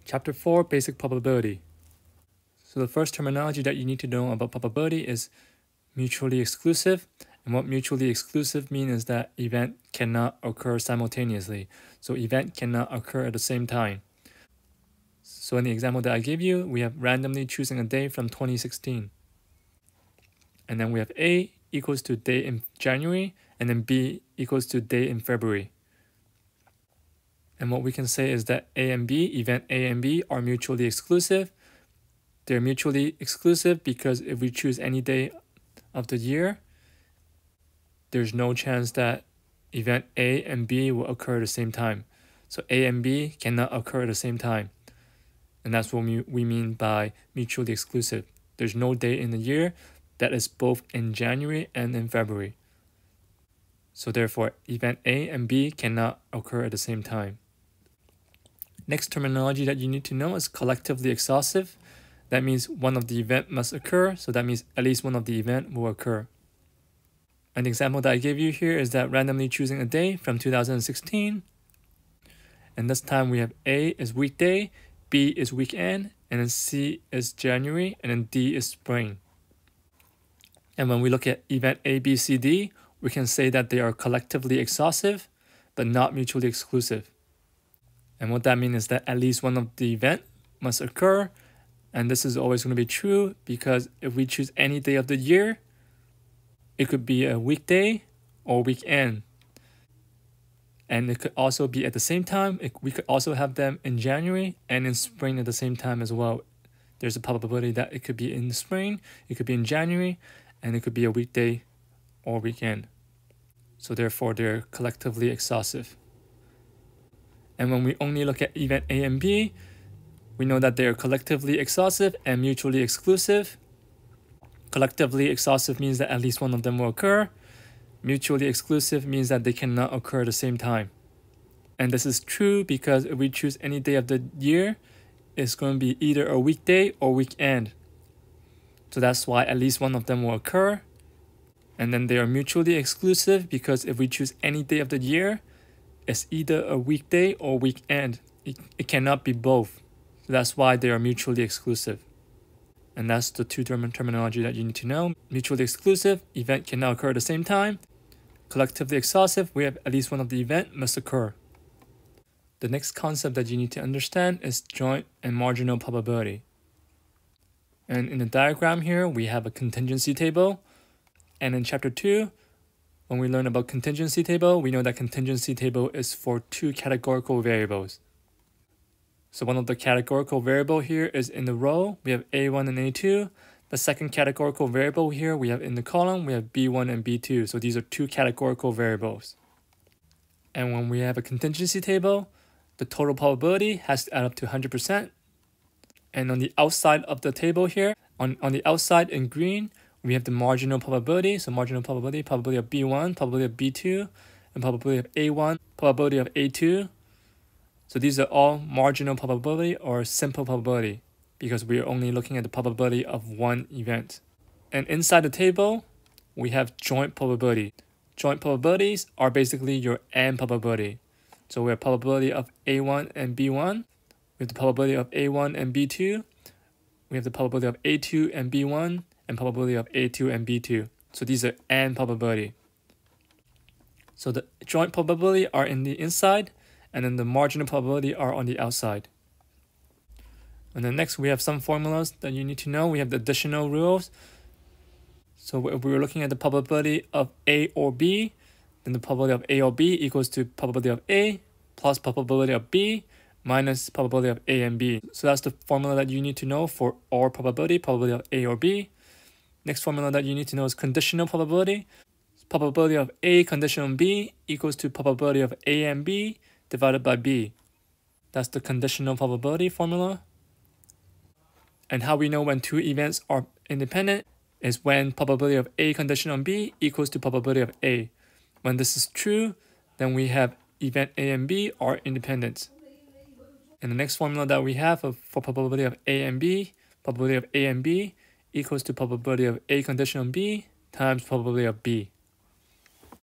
Chapter 4, Basic Probability. So the first terminology that you need to know about probability is mutually exclusive. And what mutually exclusive means is that event cannot occur simultaneously. So event cannot occur at the same time. So in the example that I gave you, we have randomly choosing a day from 2016. And then we have A equals to day in January, and then B equals to day in February. And what we can say is that A and B, event A and B, are mutually exclusive. They're mutually exclusive because if we choose any day of the year, there's no chance that event A and B will occur at the same time. So A and B cannot occur at the same time. And that's what we mean by mutually exclusive. There's no day in the year that is both in January and in February. So therefore, event A and B cannot occur at the same time. Next terminology that you need to know is collectively exhaustive. That means one of the event must occur, so that means at least one of the event will occur. An example that I gave you here is that randomly choosing a day from 2016. And this time we have A is weekday, B is weekend, and then C is January, and then D is spring. And when we look at event A, B, C, D, we can say that they are collectively exhaustive, but not mutually exclusive. And what that means is that at least one of the event must occur. And this is always going to be true because if we choose any day of the year, it could be a weekday or weekend. And it could also be at the same time. We could also have them in January and in spring at the same time as well. There's a probability that it could be in the spring, it could be in January, and it could be a weekday or weekend. So therefore, they're collectively exhaustive. And when we only look at event A and B, we know that they are collectively exhaustive and mutually exclusive. Collectively exhaustive means that at least one of them will occur. Mutually exclusive means that they cannot occur at the same time. And this is true because if we choose any day of the year, it's going to be either a weekday or weekend. So that's why at least one of them will occur. And then they are mutually exclusive because if we choose any day of the year, it's either a weekday or weekend. It cannot be both. So that's why they are mutually exclusive. And that's the two terminology that you need to know. Mutually exclusive, event cannot occur at the same time. Collectively exhaustive, we have at least one of the event must occur. The next concept that you need to understand is joint and marginal probability. And in the diagram here, we have a contingency table. And in chapter 2, when we learn about contingency table, we know that contingency table is for two categorical variables. So one of the categorical variable here is in the row, we have A1 and A2. The second categorical variable here, we have in the column, we have B1 and B2. So these are two categorical variables. And when we have a contingency table, the total probability has to add up to 100%. And on the outside of the table here, on the outside in green, we have the marginal probability. So marginal probability, probability of B1, probability of B2, and probability of A1, probability of A2. So these are all marginal probability or simple probability because we are only looking at the probability of one event. And inside the table, we have joint probability. Joint probabilities are basically your AND probability. So we have probability of A1 and B1. We have the probability of A1 and B2. We have the probability of A2 and B1 and probability of A2 and B2. So these are AND probability. So the joint probability are in the inside and then the marginal probability are on the outside. And then next we have some formulas that you need to know. We have the additional rules. So if we were looking at the probability of A or B, then the probability of A or B equals to probability of A plus probability of B minus probability of A and B. So that's the formula that you need to know for all probability of A or B. Next formula that you need to know is conditional probability. Probability of A conditional B equals to probability of A and B divided by B. That's the conditional probability formula. And how we know when two events are independent is when probability of A conditional B equals to probability of A. When this is true, then we have event A and B are independent. And the next formula that we have for probability of A and B, probability of A and B equals to probability of A conditional B times probability of B.